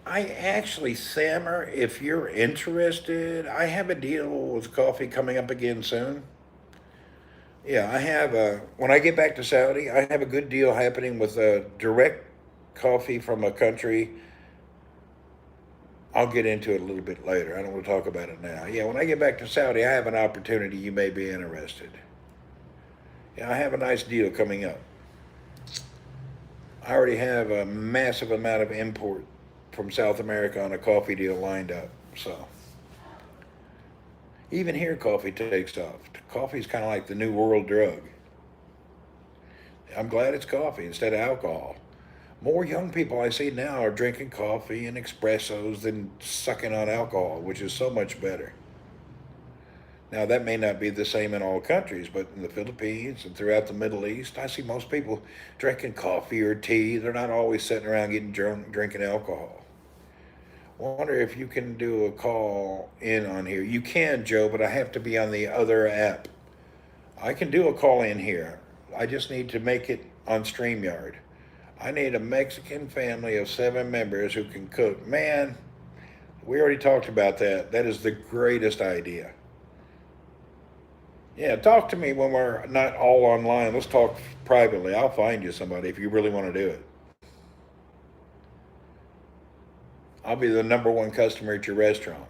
I actually, Sammer, if you're interested, I have a deal with coffee coming up again soon. Yeah, when I get back to Saudi, I have a good deal happening with a direct coffee from a country. I'll get into it a little bit later. I don't want to talk about it now. Yeah, when I get back to Saudi, I have an opportunity you may be interested. Yeah, I have a nice deal coming up. I already have a massive amount of import from South America on a coffee deal lined up. So even here, coffee takes off. Coffee is kind of like the new world drug. I'm glad it's coffee instead of alcohol. More young people I see now are drinking coffee and espressos than sucking on alcohol, which is so much better. Now, that may not be the same in all countries, but in the Philippines and throughout the Middle East, I see most people drinking coffee or tea. They're not always sitting around getting drunk, drinking alcohol. Wonder if you can do a call in on here. You can, Joe, but I have to be on the other app. I can do a call in here. I just need to make it on StreamYard. I need a Mexican family of 7 members who can cook. Man, we already talked about that. That is the greatest idea. Yeah, talk to me when we're not all online. Let's talk privately. I'll find you somebody if you really want to do it. I'll be the #1 customer at your restaurant.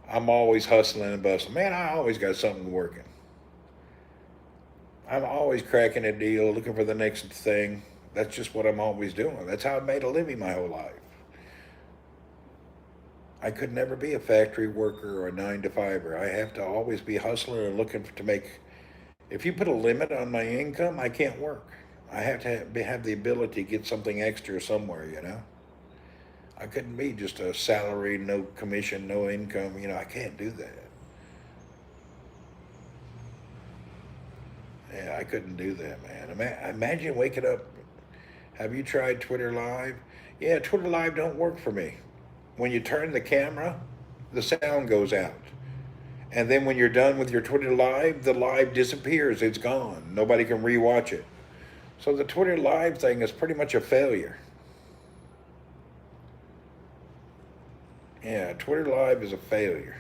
I'm always hustling and bustling. Man, I always got something working. I'm always cracking a deal, looking for the next thing. That's just what I'm always doing. That's how I made a living my whole life. I could never be a factory worker or a 9 to 5er. I have to always be hustling and looking to make. If you put a limit on my income, I can't work. I have to have the ability to get something extra somewhere, you know? I couldn't be just a salary, no commission, no income. You know, I can't do that. Yeah, I couldn't do that, man. Imagine waking up. Have you tried Twitter Live? Yeah, Twitter Live don't work for me. When you turn the camera, the sound goes out. And then when you're done with your Twitter Live, the live disappears. It's gone. Nobody can rewatch it. So the Twitter Live thing is pretty much a failure. Yeah, Twitter Live is a failure.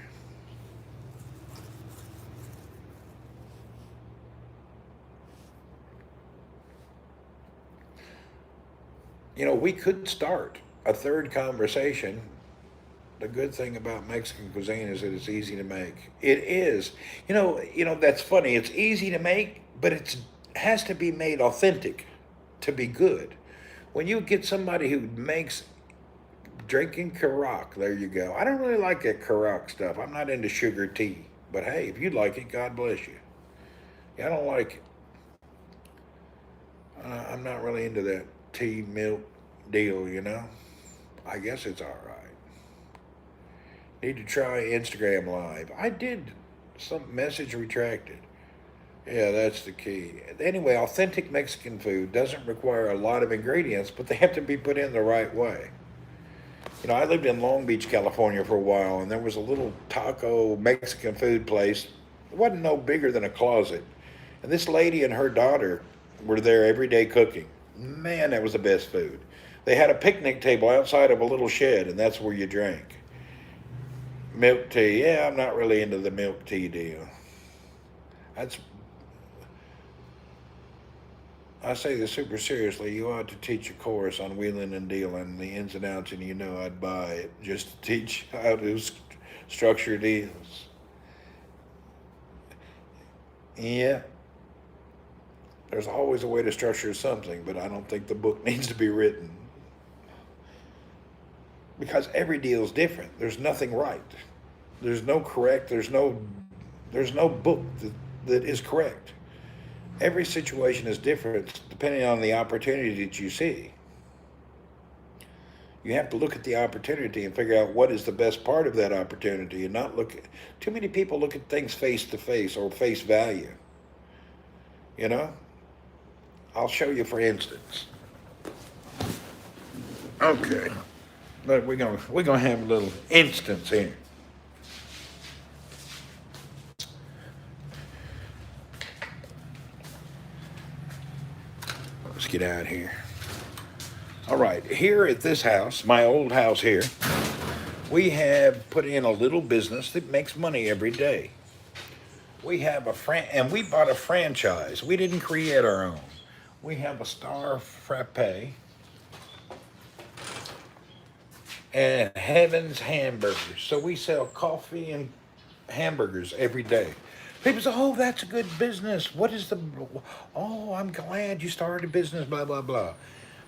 You know, we could start a third conversation. The good thing about Mexican cuisine is that it's easy to make. It is. That's funny. It's easy to make, but it has to be made authentic to be good. When you get somebody who makes drinking Ciroc, there you go. I don't really like that Ciroc stuff. I'm not into sugar tea. But hey, if you like it, God bless you. Yeah, I don't like it. I'm not really into that tea milk deal, you know. I guess it's all right. Need to try Instagram Live. I did. Some message retracted. Yeah, that's the key. Anyway, authentic Mexican food doesn't require a lot of ingredients, but they have to be put in the right way. You know, I lived in Long Beach, California for a while, and there was a little taco Mexican food place. It wasn't no bigger than a closet. And this lady and her daughter were there every day cooking. Man, that was the best food. They had a picnic table outside of a little shed, and that's where you drank. Milk tea. Yeah, I'm not really into the milk tea deal. That's I say this super seriously. You ought to teach a course on wheeling and dealing, the ins and outs, and you know I'd buy it just to teach how to structure deals. Yeah, there's always a way to structure something, but I don't think the book needs to be written because every deal is different. There's nothing right. There's no correct. There's no book that is correct. Every situation is different depending on the opportunity that you see. You have to look at the opportunity and figure out what is the best part of that opportunity and not look at, too many people look at things face to face or face value. You know? I'll show you for instance. Okay. But we're gonna have a little instance here. Let's get out here. All right, here at this house, my old house here, we have put in a little business that makes money every day. We have and we bought a franchise. We didn't create our own. We have a Star Frappe and Heaven's Hamburgers. So we sell coffee and hamburgers every day. People say, oh, that's a good business. Oh, I'm glad you started a business, blah, blah, blah.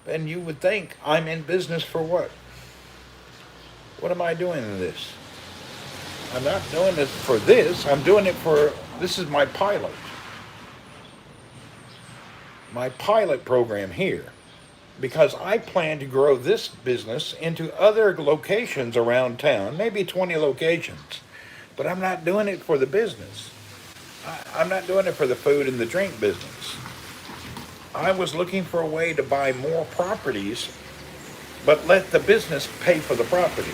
And you would think, I'm in business for what? What am I doing in this? I'm not doing it for this. I'm doing it for, this is my pilot. My pilot program here. Because I plan to grow this business into other locations around town, maybe 20 locations. But I'm not doing it for the business. I'm not doing it for the food and the drink business. I was looking for a way to buy more properties, but let the business pay for the property.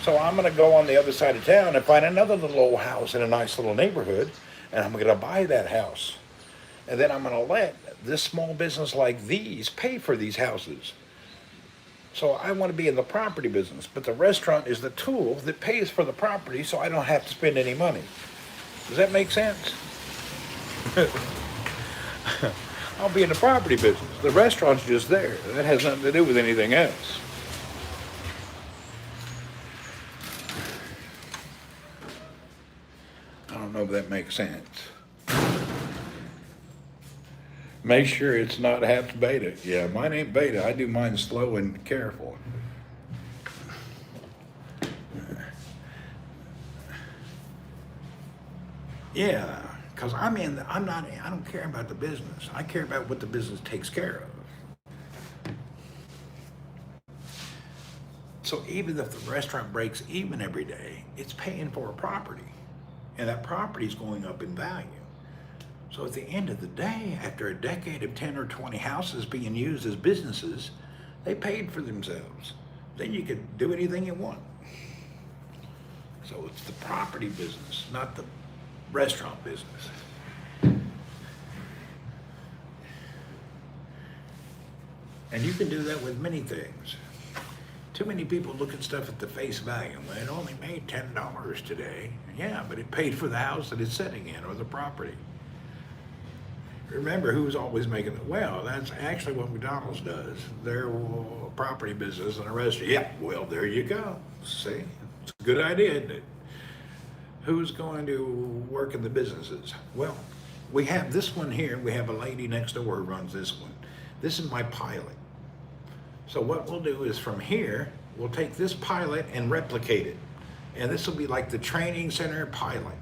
So I'm going to go on the other side of town and find another little old house in a nice little neighborhood, and I'm going to buy that house. And then I'm going to let this small business like these pay for these houses. So I want to be in the property business, but the restaurant is the tool that pays for the property so I don't have to spend any money. Does that make sense? I'll be in the property business. The restaurant's just there. That has nothing to do with anything else. don't know if that makes sense. Make sure it's not Haps Beta. Yeah, mine ain't Beta. I do mine slow and careful. Yeah, because I don't care about the business. I care about what the business takes care of. So even if the restaurant breaks even every day, it's paying for a property. And that property is going up in value. So at the end of the day, after a decade of 10 or 20 houses being used as businesses, they paid for themselves. Then you could do anything you want. So it's the property business, not the restaurant business. And you can do that with many things. Too many people look at stuff at the face value. Well, it only made $10 today. Yeah, but it paid for the house that it's sitting in or the property. Remember, who's always making it? Well, that's actually what McDonald's does. They're a property business and a restaurant. Yeah, well, there you go. See, it's a good idea, isn't it? Who's going to work in the businesses? Well, we have this one here. We have a lady next door who runs this one. This is my pilot. So what we'll do is from here, we'll take this pilot and replicate it. And this will be like the training center pilot.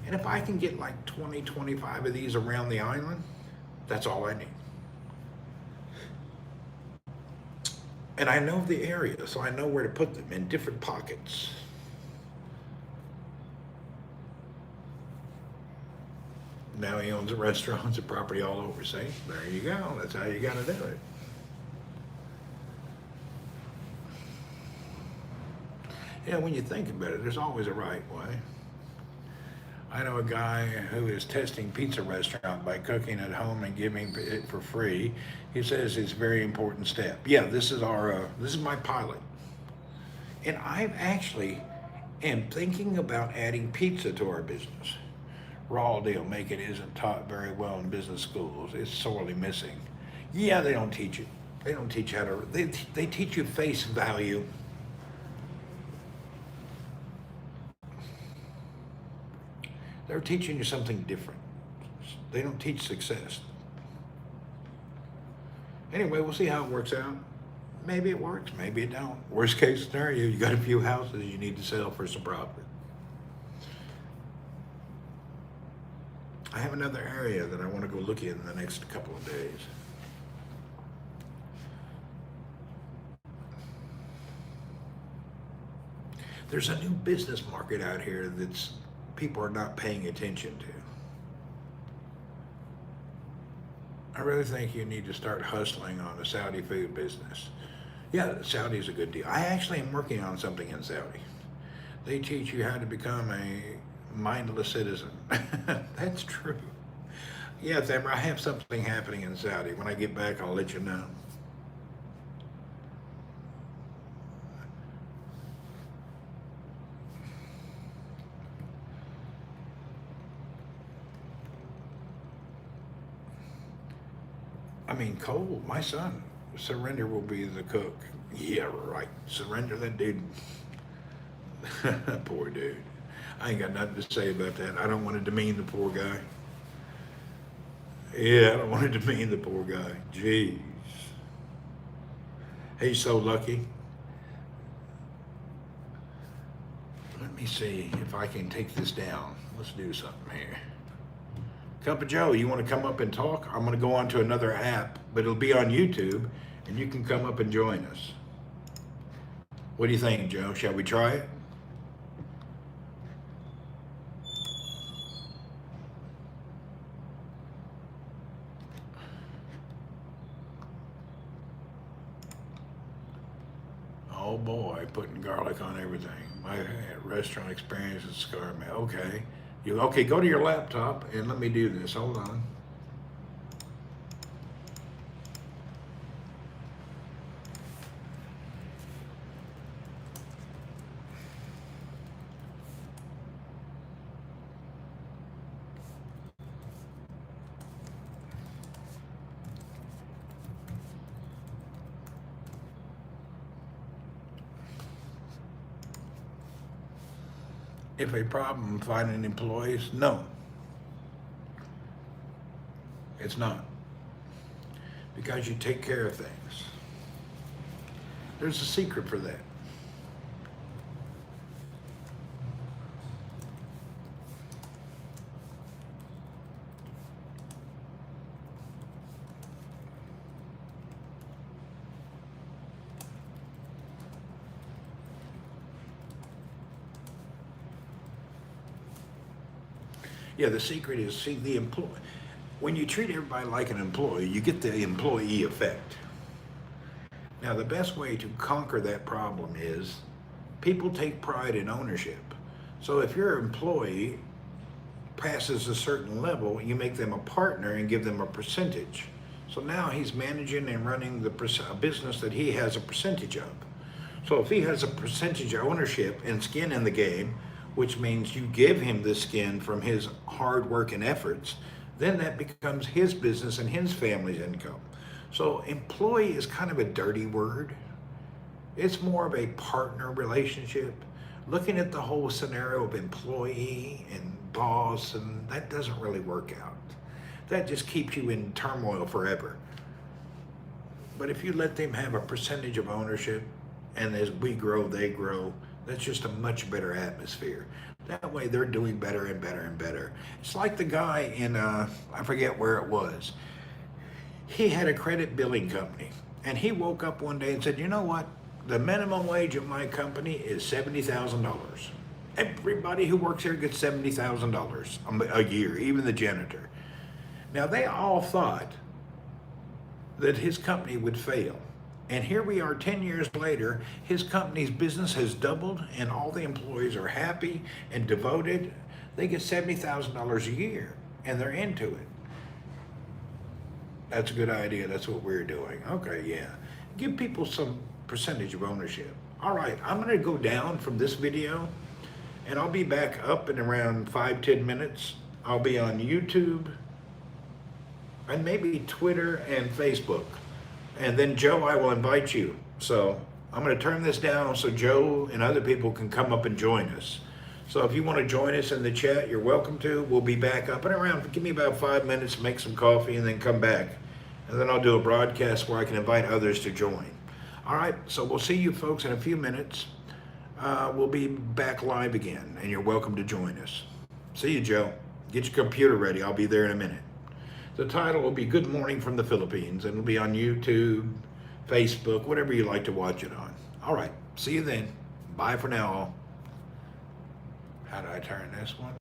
And if I can get like 20, 25 of these around the island, that's all I need. And I know the area, so I know where to put them in different pockets. Now he owns a restaurant, a property all over. See, there you go. That's how you got to do it. Yeah, when you think about it, there's always a right way. I know a guy who is testing pizza restaurant by cooking at home and giving it for free. He says it's a very important step. Yeah, this is my pilot. And I've actually am thinking about adding pizza to our business. Raw deal making isn't taught very well in business schools. It's sorely missing. Yeah, they don't teach it. They don't teach how to, they teach you face value. They're teaching you something different. They don't teach success. Anyway, we'll see how it works out. Maybe it works, maybe it don't. Worst case scenario, you got a few houses you need to sell for some profit. I have another area that I want to go look in the next couple of days. There's a new business market out here that's people are not paying attention to. I really think you need to start hustling on the Saudi food business. Yeah, Saudi is a good deal. I actually am working on something in Saudi. They teach you how to become a mindless citizen. That's true. Yeah, if ever I have something happening in Saudi, when I get back, I'll let you know. I mean, Cole, my son, Surrender will be the cook. Yeah, right. Surrender, that dude. Poor dude. I ain't got nothing to say about that. I don't want to demean the poor guy. Yeah, I don't want to demean the poor guy. Jeez. He's so lucky. Let me see if I can take this down. Let's do something here. Cup of Joe, you want to come up and talk? I'm going to go on to another app, but it'll be on YouTube, and you can come up and join us. What do you think, Joe? Shall we try it? Oh boy, putting garlic on everything. My restaurant experience has scarred me. Okay. Okay, go to your laptop and let me do this. Hold on. if a problem finding employees? No, it's not. Because you take care of things. There's a secret for that. Yeah, the secret is, see, the employee, when you treat everybody like an employee, you get the employee effect. Now, the best way to conquer that problem is people take pride in ownership. So if your employee passes a certain level, you make them a partner and give them a percentage. So now he's managing and running a business that he has a percentage of. So if he has a percentage of ownership and skin in the game, which means you give him the skin from his hard work and efforts, then that becomes his business and his family's income. So employee is kind of a dirty word. It's more of a partner relationship. Looking at the whole scenario of employee and boss, and that doesn't really work out. That just keeps you in turmoil forever. But if you let them have a percentage of ownership, and as we grow, they grow, that's just a much better atmosphere. That way they're doing better and better and better. It's like the guy in, I forget where it was. He had a credit billing company, and he woke up one day and said, you know what? The minimum wage at my company is $70,000. Everybody who works here gets $70,000 a year, even the janitor. Now, they all thought that his company would fail. And here we are 10 years later, his company's business has doubled and all the employees are happy and devoted. They get $70,000 a year and they're into it. That's a good idea. That's what we're doing. Okay, yeah. Give people some percentage of ownership. All right, I'm going to go down from this video and I'll be back up in around 5-10 minutes. I'll be on YouTube and maybe Twitter and Facebook. And then Joe, I will invite you. So I'm going to turn this down so Joe and other people can come up and join us. So if you want to join us in the chat, you're welcome to. We'll be back up and around. Give me about 5 minutes, make some coffee, and then come back. And then I'll do a broadcast where I can invite others to join. All right, so we'll see you folks in a few minutes. We'll be back live again, and you're welcome to join us. See you, Joe. Get your computer ready. I'll be there in a minute. The title will be Good Morning from the Philippines, and it'll be on YouTube, Facebook, whatever you like to watch it on. All right, see you then. Bye for now, all. How do I turn this one?